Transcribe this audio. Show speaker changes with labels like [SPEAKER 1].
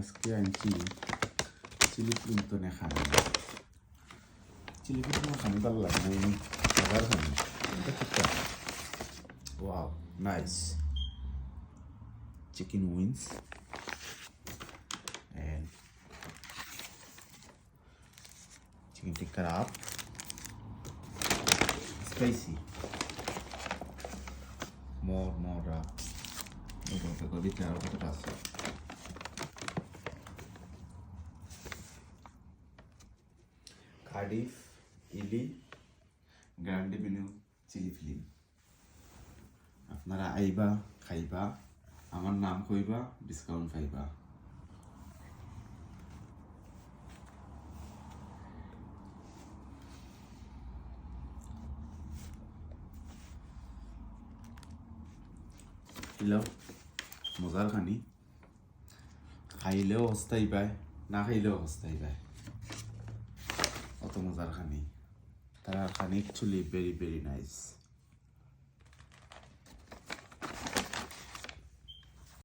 [SPEAKER 1] আজকে আনছি chilli film তো না খাই চিলি ফিল্ম খানি ভালো লাগে না আমি খাবার খানি এটা ঠিকঠাক wow nice chicken wings and chicken tikka wrap spicy more okay go with our pasta Cardiff ইলি গ্র্যান্ড মেনু চিলি ফিল্ম আপনারা আইবা খাইবা আমার নাম কইবা ডিসকাউন্ট পাইবা হ্যালো মজার খানি খাইলেও হস্তাই পায় না খাইলেও হস্তাই পায় অত মজার খানি তার খানি অ্যাকচুয়ালি ভেরি ভেরি নাইস